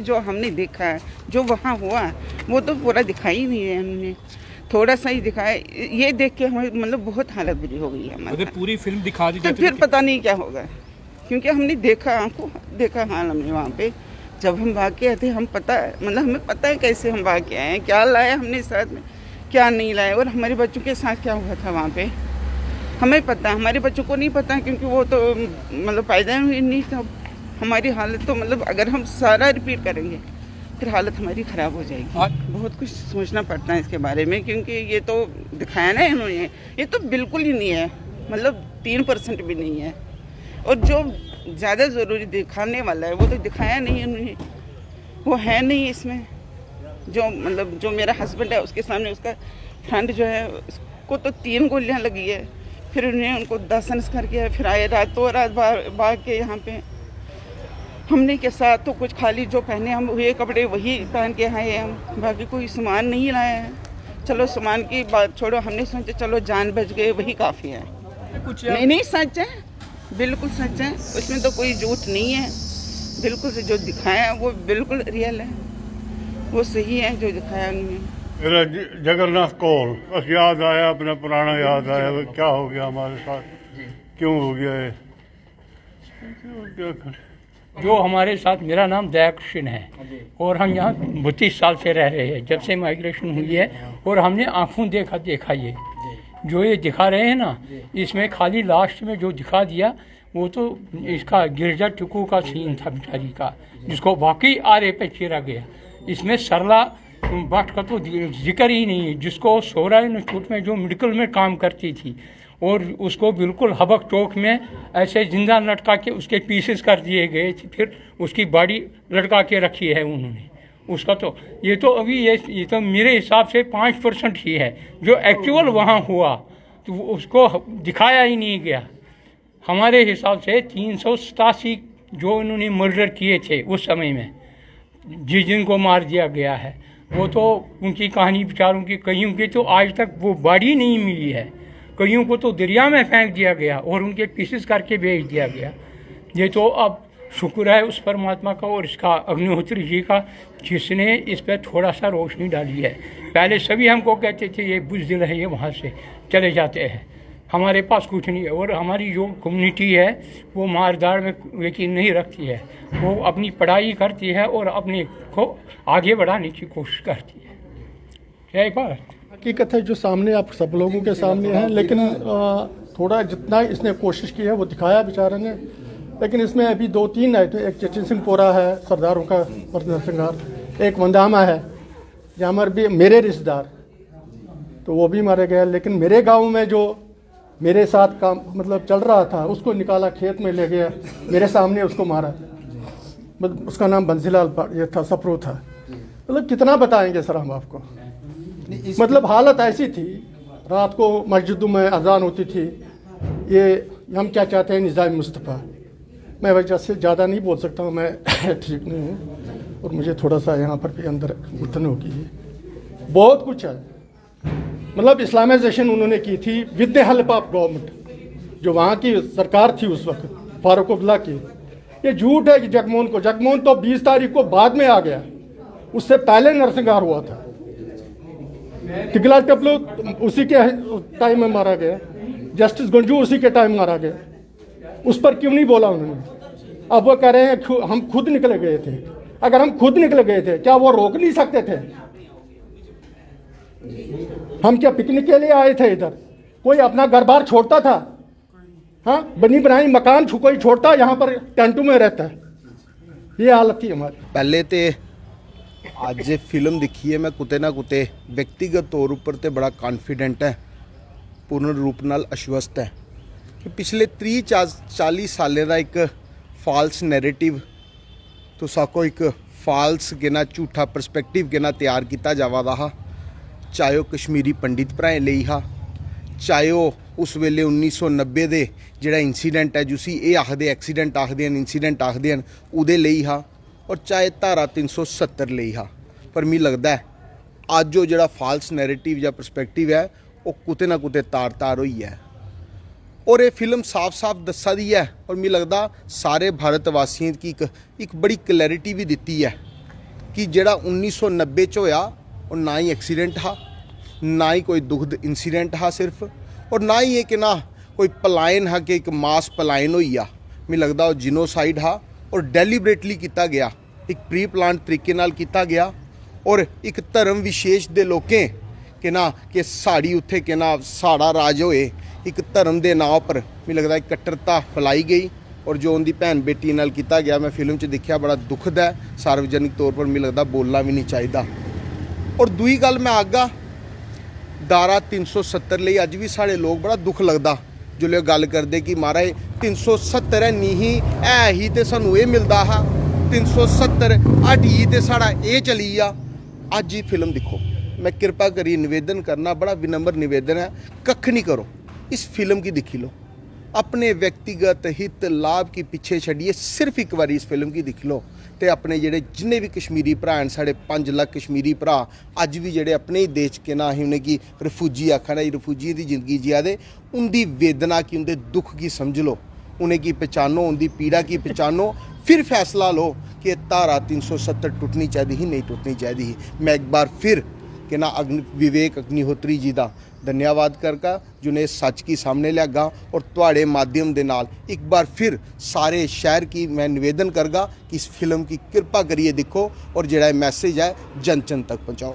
जो हमने देखा है, जो वहाँ हुआ वो तो पूरा दिखाई ही नहीं है। हमने थोड़ा सा ही दिखाया, ये देख के हमें मतलब बहुत हालत बुरी हो गई है हमारी। अगर पूरी फिल्म दिखा दी तो जाती फिर पता नहीं क्या होगा, क्योंकि हमने देखा, आंखों देखा हाल हमने वहाँ पे। जब हम भाग के आए थे, हम पता है मतलब हमें पता है कैसे हम भाग के आए हैं, क्या लाया हमने साथ में, क्या नहीं लाया, और हमारे बच्चों के साथ क्या हुआ था वहाँ पे हमें पता है। हमारे बच्चों को नहीं पता, क्योंकि वो तो मतलब पैदा ही नहीं था। हमारी हालत तो मतलब अगर हम सारा रिपीट करेंगे फिर हालत हमारी ख़राब हो जाएगी। बहुत कुछ सोचना पड़ता है इसके बारे में, क्योंकि ये तो दिखाया ना इन्होंने, ये तो बिल्कुल ही नहीं है, मतलब 3% भी नहीं है। और जो ज़्यादा ज़रूरी दिखाने वाला है वो तो दिखाया नहीं उन्होंने, वो है नहीं इसमें। जो मतलब जो मेरा हस्बैंड है उसके सामने उसका फ्रेंड जो है उसको तो 3 गोलियां लगी है, फिर उन्होंने उनको दाह संस्कार किया, फिर आए रातों रात भाग के यहाँ पे। हमने के साथ तो कुछ खाली जो पहने हम हुए कपड़े वही पहन के आए हम, बाकी कोई सामान नहीं लाया है। चलो सामान की बात छोड़ो, हमने सोचा चलो जान बच गए वही काफ़ी है। कुछ नहीं सच है, बिल्कुल सच है, उसमें तो कोई झूठ नहीं है। बिल्कुल से जो दिखाया है वो बिल्कुल रियल है, वो सही है जो दिखाया उन्होंने। मेरा जगन्नाथ कौल, बस याद आया, अपना पुराना याद आया, क्या हो गया हमारे साथ, क्यों हो गया है, क्या करें। जो हमारे साथ, मेरा नाम दयाकृष्ण है और हम यहाँ 32 साल से रह रहे हैं, जब से माइग्रेशन हुई है। और हमने आँखों देखा ये जो ये दिखा रहे हैं ना, इसमें खाली लास्ट में जो दिखा दिया वो तो इसका गिरजा टुकू का सीन था बेचारी का, जिसको वाकई आरे पे चीरा गया। इसमें सरला भट्ट का तो जिक्र ही नहीं है, जिसको सोहरा इंस्टीट्यूट में जो मेडिकल में काम करती थी और उसको बिल्कुल हबक चौक में ऐसे जिंदा लटका के उसके पीसेस कर दिए गए थे, फिर उसकी बॉडी लटका के रखी है उन्होंने। उसका तो ये तो अभी ये तो मेरे हिसाब से 5% ही है जो एक्चुअल वहाँ हुआ, तो उसको दिखाया ही नहीं गया। हमारे हिसाब से 387 जो इन्होंने मर्डर किए थे उस समय में, जिनको मार दिया गया है, वो तो उनकी कहानी बेचारों की, कईयों की तो आज तक वो बॉडी नहीं मिली है, कईयों को तो दरिया में फेंक दिया गया और उनके पीसेस करके बेच दिया गया। ये तो अब शुक्र है उस परमात्मा का और इसका अग्निहोत्री जी का, जिसने इस पर थोड़ा सा रोशनी डाली है। पहले सभी हमको कहते थे ये बुज़दिल है, ये वहाँ से चले जाते हैं, हमारे पास कुछ नहीं है। और हमारी जो कम्युनिटी है वो मारदार में यकीन नहीं रखती है, वो अपनी पढ़ाई करती है और अपने को आगे बढ़ाने की कोशिश करती है। क्या बात हकीकत है जो सामने आप सब लोगों के सामने है, लेकिन थोड़ा जितना इसने कोशिश की है वो दिखाया बेचारे ने। लेकिन इसमें अभी 2-3 आए थे, एक चेतन सिंह पोरा है सरदारों का नरसिंहार, एक वंदामा है जहाँ पर भी मेरे रिश्तेदार, तो वो भी मारे गए। लेकिन मेरे गांव में जो मेरे साथ काम मतलब चल रहा था उसको निकाला, खेत में ले गया, मेरे सामने उसको मारा। मतलब उसका नाम बंसीलाल ये था, सफरो था। मतलब कितना बताएंगे सर हम आपको। मतलब हालत ऐसी थी, रात को मस्जिदों में अजान होती थी। ये हम क्या चाहते हैं निज़ाम मुस्तफ़ा, मैं वजह से ज़्यादा नहीं बोल सकता हूँ, मैं ठीक नहीं हूँ और मुझे थोड़ा सा यहाँ पर भी अंदर घुटन होगी। बहुत कुछ है, मतलब इस्लामाइजेशन उन्होंने की थी with the help of government, जो वहाँ की सरकार थी उस वक्त फारूक अब्दुल्ला की। ये झूठ है कि जगमोहन तो 20 तारीख को बाद में आ गया, उससे पहले नरसंहार हुआ था। तिगला टपलू उसी के टाइम में मारा गया, जस्टिस गंजू उसी के टाइम मारा गया, उस पर क्यों नहीं बोला उन्होंने। अब वो कह रहे हैं हम खुद निकले गए थे। अगर हम खुद निकले गए थे क्या वो रोक नहीं सकते थे? हम क्या पिकनिक के लिए आए थे इधर? कोई अपना घर बार छोड़ता था? हाँ, बनी बनाई मकान कोई छोड़ता, यहाँ पर टेंटों में रहता है। ये हालत थी हमारी। पहले तो आज फिल्म दिखी है, मैं कुते ना कुते व्यक्तिगत तौर पर तो बड़ा कॉन्फिडेंट है, पूर्ण रूप नाल आश्वस्त है कि पिछले 30-40 सालें का एक फाल्स नैरेटिव तो साको एक फाल्स गिना झूठा परस्पैक्टिव गिना तैयार किया जावा दा हा। चाहे वह कश्मीरी पंडित भराएं ਲਈ हा, चाहे वह उस वेले 1990 दे जिहड़ा इंसीडेंट है जिसी ये आखदे एक्सीडेंट आखदे हैं, इंसीडेंट आखदे हैं, उहदे ਲਈ हा, और चाहे धारा 370 ਲਈ हा। पर मी लगता है अज जो जिहड़ा फाल्स नैरेटिव या परस्पैक्टिव है वो कुते ना कुते तार हुई है। और ये फिल्म साफ साफ दसा दी है और मी लगता सारे भारत वासियों की एक बड़ी क्लैरिटी भी दी है कि ਜਿਹੜਾ 1990 ਚ ਹੋਇਆ ਉਹ ਨਾ ਹੀ ਐਕਸੀਡੈਂਟ हा ना ही कोई दुखद इंसीडेंट हा सिर्फ और ना ही ये कि ना कोई पलायन हा कि एक मास पलायन हुई आ मैं लगता वो जिनोसाइड हा और डेलीबरेटली किया गया एक प्री प्लान तरीके नाल किया गया और एक धर्म विशेष दे लोकें कि ना कि साड़ी उत्थे कि ना साड़ा राज होए एक धर्म के नाम पर मैं लगता एक कट्टरता फैलाई गई और जो उनकी भैन बेटी नाल किया गया मैं फिल्म च देखा बड़ा दुखद है सार्वजनिक तौर पर मैं लगता बोलना भी नहीं चाहिए। और दूई गल मैं आगा धारा 370 ਲਈ ਅੱਜ ਵੀ ਸਾਡੇ ਲੋਕ ਬੜਾ ਦੁੱਖ ਲੱਗਦਾ ਜੋ ਲੋਕ ਗੱਲ ਕਰਦੇ ਕਿ ਮਹਾਰਾਜ 370 ਨਹੀਂ ਹੈ ਹੀ ਤੇ ਸਾਨੂੰ ਇਹ ਮਿਲਦਾ ਹਾ 370 ਅਢੀ ਤੇ ਸਾਡਾ ਇਹ ਚਲੀ ਆ। ਅੱਜ ਹੀ ਫਿਲਮ ਦੇਖੋ मैं कृपा करिए निवेदन करना बड़ा विनम्र निवेदन है कख नहीं करो इस फिल्म की दिखी लो अपने व्यक्तिगत हित लाभ की पीछे छड़िए सिर्फ एक बार इस फिल्म की दिख लो तो अपने जेडे जिन्ने भी कश्मीरी भरा हैं साढ़े 5 लाख कश्मीरी भरा अज भी जेडे अपने ही देश के ना ही उन्हें की रिफ्यूजी आखना रिफ्यूजी की जिंदगी जिया दे उनकी वेदना की उनके दुख की समझ लो उन्हें की पहचानो उनकी पीड़ा की पहचानो फिर फैसला लो कि धारा 370 टूटनी चाहिए ही नहीं टूटनी चाहिए ही। मैं एक बार फिर कि ना विवेक अग्निहोत्री जी का धन्यवाद करगा जिन्हें सच की सामने लियागा और तुहाड़े माध्यम दे नाल एक बार फिर सारे शहर की मैं निवेदन करगा कि इस फिल्म की कृपा करिए देखो और जिहड़ा मैसेज है जन जन तक पहुँचाओ।